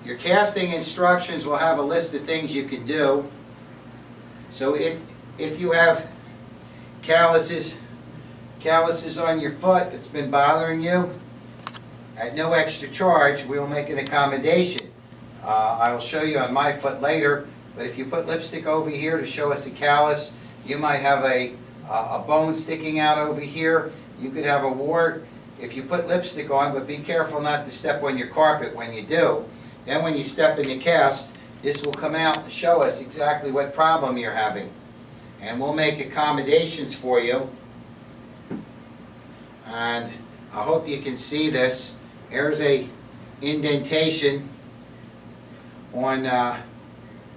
Your casting instructions will have a list of things you can do. So if you have calluses on your foot that's been bothering you, at no extra charge, we will make an accommodation. I will show you on my foot later, but if you put lipstick over here to show us a callus, you might have a bone sticking out over here. You could have a wart if you put lipstick on, but be careful not to step on your carpet when you do. Then when you step in the cast, this will come out and show us exactly what problem you're having. And we'll make accommodations for you. And I hope you can see this. Here's a indentation on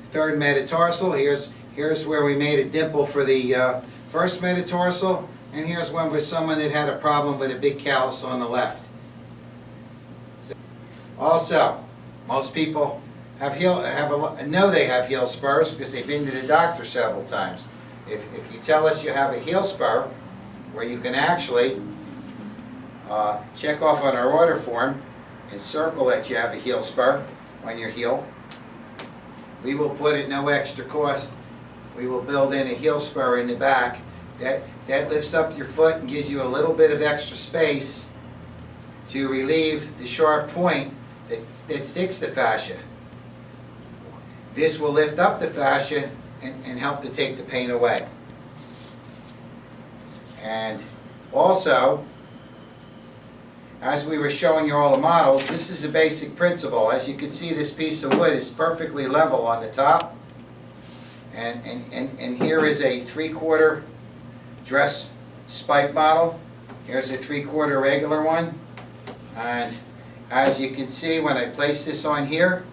third metatarsal. Here's where we made a dimple for the first metatarsal, and here's one with someone that had a problem with a big callus on the left. Also, most people know they have heel spurs because they've been to the doctor several times. If you tell us you have a heel spur, where you can actually check off on our order form and circle that you have a heel spur on your heel, we will put at no extra cost, we will build in a heel spur in the back that lifts up your foot and gives you a little bit of extra space to relieve the sharp point that sticks the fascia. This will lift up the fascia and help to take the pain away. And also, as we were showing you all the models, this is a basic principle. As you can see, this piece of wood is perfectly level on the top. And here is a 3/4 dress spike model. Here's a 3/4 regular one. And as you can see, when I place this on here,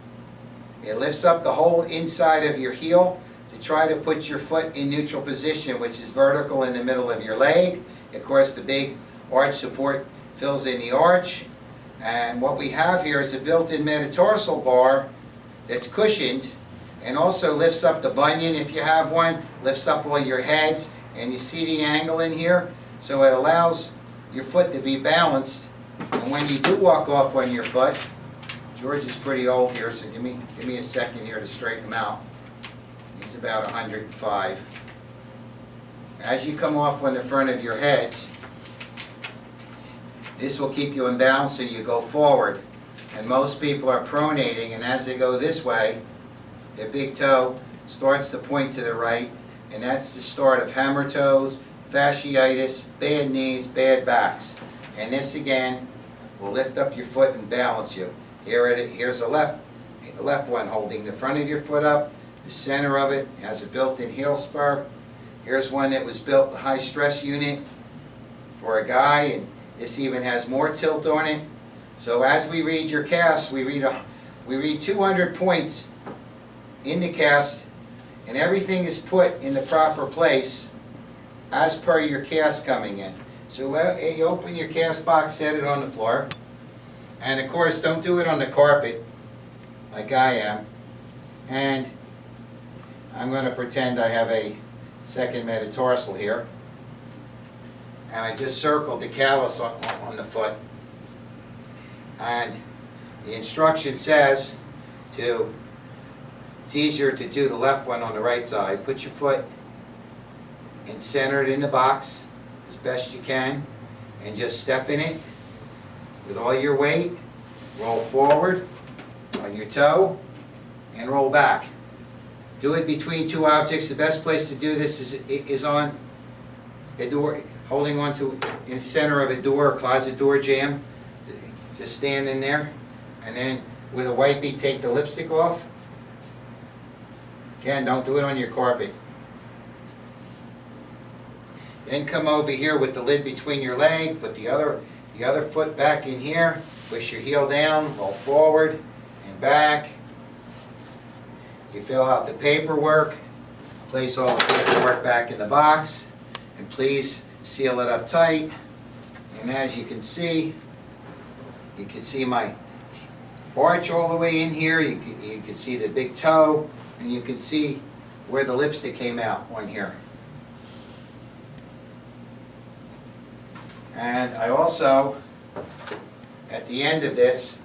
it lifts up the whole inside of your heel to try to put your foot in neutral position, which is vertical in the middle of your leg. Of course, the big arch support fills in the arch. And what we have here is a built-in metatarsal bar that's cushioned and also lifts up the bunion if you have one, lifts up all your heads, and you see the angle in here, so it allows your foot to be balanced. And when you do walk off on your foot, George is pretty old here, so give me a second here to straighten him out. He's about 105. As you come off on the front of your heads, this will keep you in balance so you go forward. And most people are pronating, and as they go this way, their big toe starts to point to the right, and that's the start of hammer toes, fasciitis, bad knees, bad backs. And this again will lift up your foot and balance you. Here's the left one holding the front of your foot up. The center of it has a built-in heel spur. Here's one that was built, the high stress unit for a guy, and this even has more tilt on it. So as we read your cast, we read 200 points in the cast, and everything is put in the proper place as per your cast coming in. So you open your cast box, set it on the floor, and of course don't do it on the carpet like I am. And I'm going to pretend I have a second metatarsal here, and I just circled the callus on the foot. And the instruction says it's easier to do the left one on the right side. Put your foot and center it in the box as best you can, and just step in it with all your weight. Roll forward on your toe and roll back. Do it between two objects. The best place to do this is on a door, holding onto in the center of a door, a closet door jamb. Just stand in there, and then with a wipey take the lipstick off. Again, don't do it on your carpet. Then come over here with the lid between your leg, put the other foot back in here, push your heel down, roll forward and back. You fill out the paperwork, place all the paperwork back in the box, and please seal it up tight. And as you can see my arch all the way in here. You can see the big toe, and you can see where the lipstick came out on here. And I also, at the end of this,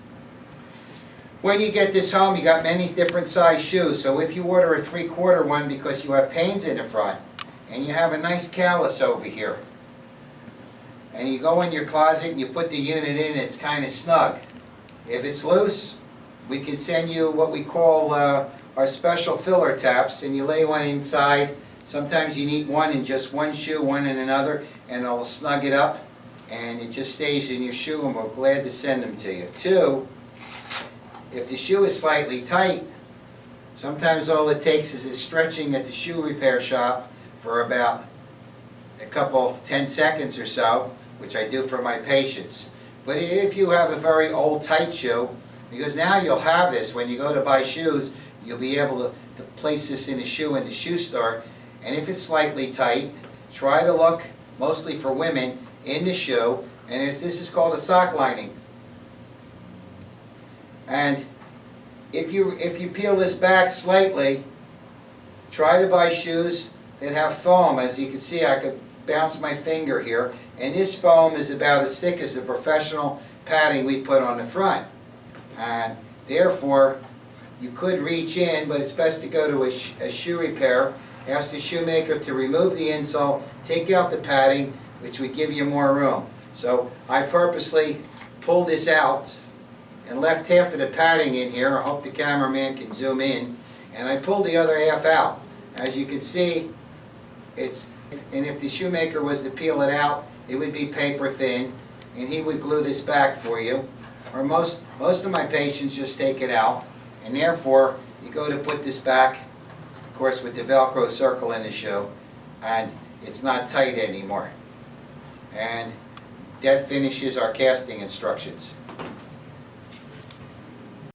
When you get this home, you got many different size shoes. So if you order a 3/4 one because you have pains in the front, and you have a nice callus over here, and you go in your closet and you put the unit in, it's kind of snug. If it's loose, we can send you what we call our special filler taps, and you lay one inside. Sometimes you need one in just one shoe, one in another, and it'll snug it up, and it just stays in your shoe, and we're glad to send them to you. Two, if the shoe is slightly tight, sometimes all it takes is a stretching at the shoe repair shop for about a couple, 10 seconds or so, which I do for my patients. But if you have a very old tight shoe, because now you'll have this when you go to buy shoes, you'll be able to place this in a shoe in the shoe store, and if it's slightly tight, try to look, mostly for women, in the shoe, and this is called a sock lining. And if you peel this back slightly, try to buy shoes that have foam. As you can see, I could bounce my finger here, and this foam is about as thick as the professional padding we put on the front. And therefore, you could reach in, but it's best to go to a shoe repair, ask the shoemaker to remove the insole, take out the padding, which would give you more room. So I purposely pulled this out and left half of the padding in here. I hope the cameraman can zoom in. And I pulled the other half out. As you can see, and if the shoemaker was to peel it out, it would be paper thin, and he would glue this back for you. Or most of my patients just take it out, and therefore you go to put this back, of course with the Velcro circle in the shoe, and it's not tight anymore. And that finishes our casting instructions.